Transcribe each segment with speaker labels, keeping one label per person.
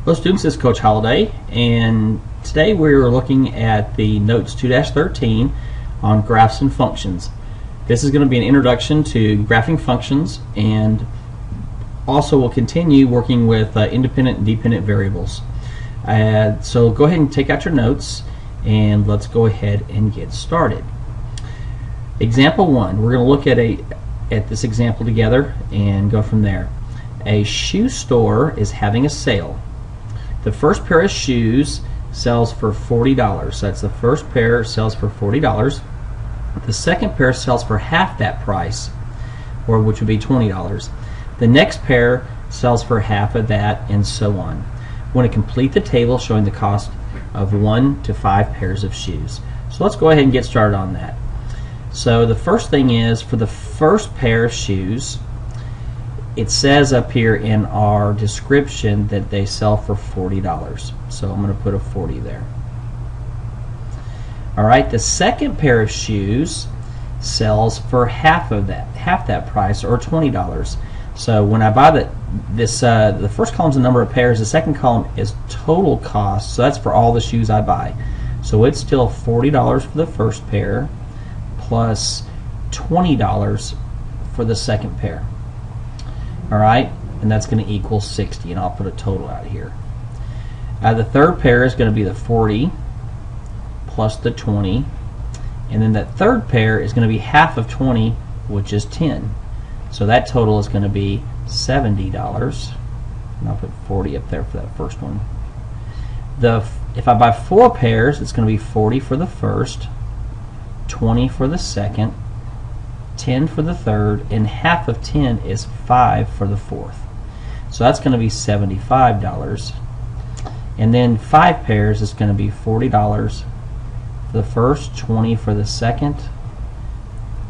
Speaker 1: Hello students, this is Coach Holliday, and today we're looking at the Notes 2-13 on graphs and functions. This is going to be an introduction to graphing functions, and also we'll continue working with independent and dependent variables. So go ahead and take out your notes, and let's go ahead and get started. Example 1, we're going to look at this example together and go from there. A shoe store is having a sale. The first pair of shoes sells for $40. So that's the first pair sells for $40. The second pair sells for half that price, or which would be $20. The next pair sells for half of that, and so on. We want to complete the table showing the cost of 1 to 5 pairs of shoes. So let's go ahead and get started on that. So the first thing is, for the first pair of shoes, it says up here in our description that they sell for $40. So I'm going to put a 40 there. Alright, the second pair of shoes sells for half that price, or $20. So when I buy the first column is the number of pairs, the second column is total cost, so that's for all the shoes I buy. So it's still $40 for the first pair plus $20 for the second pair. Alright, and that's going to equal 60, and I'll put a total out here. The third pair is going to be the 40 plus the 20, and then that third pair is going to be half of 20, which is 10. So that total is going to be $70, and I'll put 40 up there for that first one. If I buy 4 pairs, it's going to be 40 for the first, 20 for the second, 10 for the third, and half of 10 is 5 for the fourth. So that's going to be $75. And then 5 pairs is going to be $40 for the first, 20 for the second,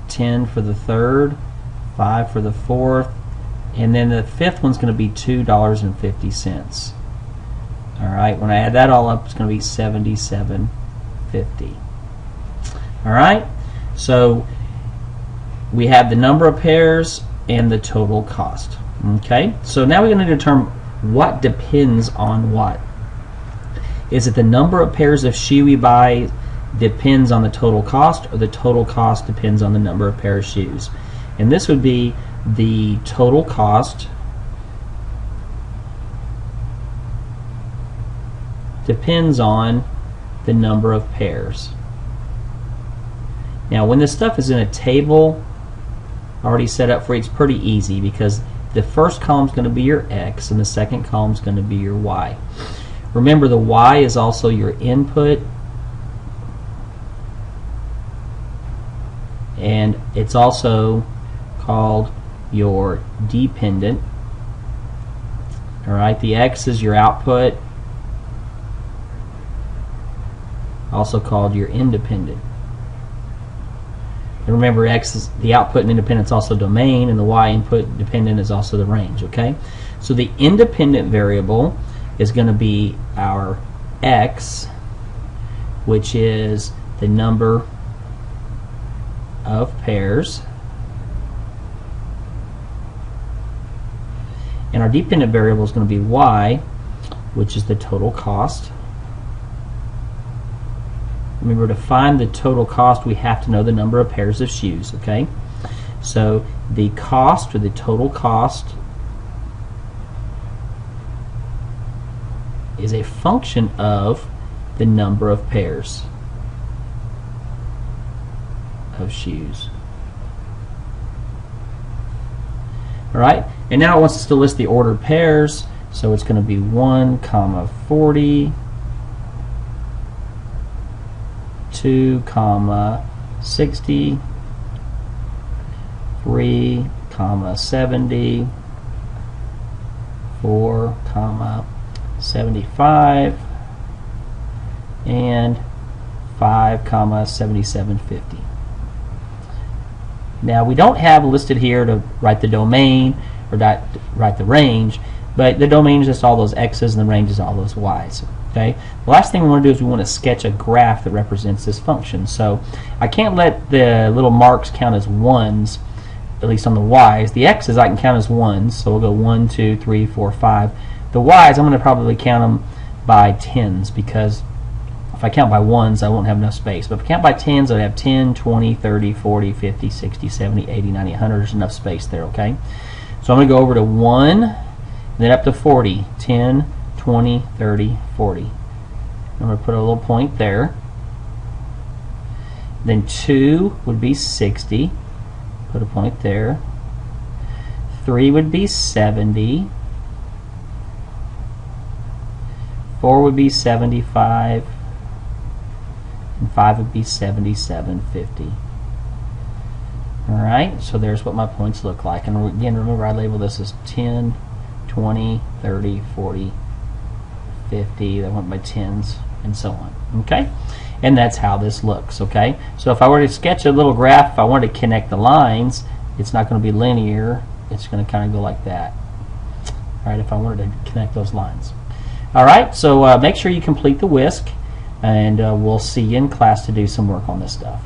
Speaker 1: 10 for the third, 5 for the fourth, and then the fifth one's going to be $2.50. Alright, when I add that all up, it's going to be $77.50. Alright, so we have the number of pairs and the total cost. Okay, so now we're going to determine what depends on what. Is it the number of pairs of shoe we buy depends on the total cost, or the total cost depends on the number of pair of shoes? And this would be the total cost depends on the number of pairs. Now when this stuff is in a table already set up for you, it's pretty easy, because the first column is going to be your X and the second column is going to be your Y. Remember, the Y is also your input, and it's also called your dependent. Alright, the X is your output, also called your independent. And remember, X is the output, and independent is also domain, and the Y input dependent is also the range. Okay, so the independent variable is going to be our X, which is the number of pairs, and our dependent variable is going to be Y, which is the total cost. Remember, to find the total cost, we have to know the number of pairs of shoes. Okay, so the cost, or the total cost, is a function of the number of pairs of shoes. Alright, and now it wants us to list the ordered pairs, so it's going to be 1, 40, 2, 60, 3, 70, 4, 75, and 5, 77.50. Now we don't have listed here to write the domain or write the range, but the domain is just all those X's and the range is all those Y's. Okay. The last thing we want to do is we want to sketch a graph that represents this function. So I can't let the little marks count as ones, at least on the Y's. The X's I can count as ones, so we'll go 1, 2, 3, 4, 5. The Y's, I'm going to probably count them by tens, because if I count by ones, I won't have enough space. But if I count by tens, I have 10, 20, 30, 40, 50, 60, 70, 80, 90, 100. There's enough space there, okay? So I'm going to go over to 1, then up to 40. 10, 20, 30, 40. I'm going to put a little point there. Then 2 would be 60. Put a point there. 3 would be 70. 4 would be 75. And 5 would be 77.50. Alright, so there's what my points look like. And again, remember I label this as 10, 20, 30, 40, 50. I went by tens, and so on. Okay? And that's how this looks. Okay? So if I were to sketch a little graph, if I wanted to connect the lines, it's not going to be linear. It's going to kind of go like that. Alright, if I wanted to connect those lines. Alright, so make sure you complete the whisk, and we'll see you in class to do some work on this stuff.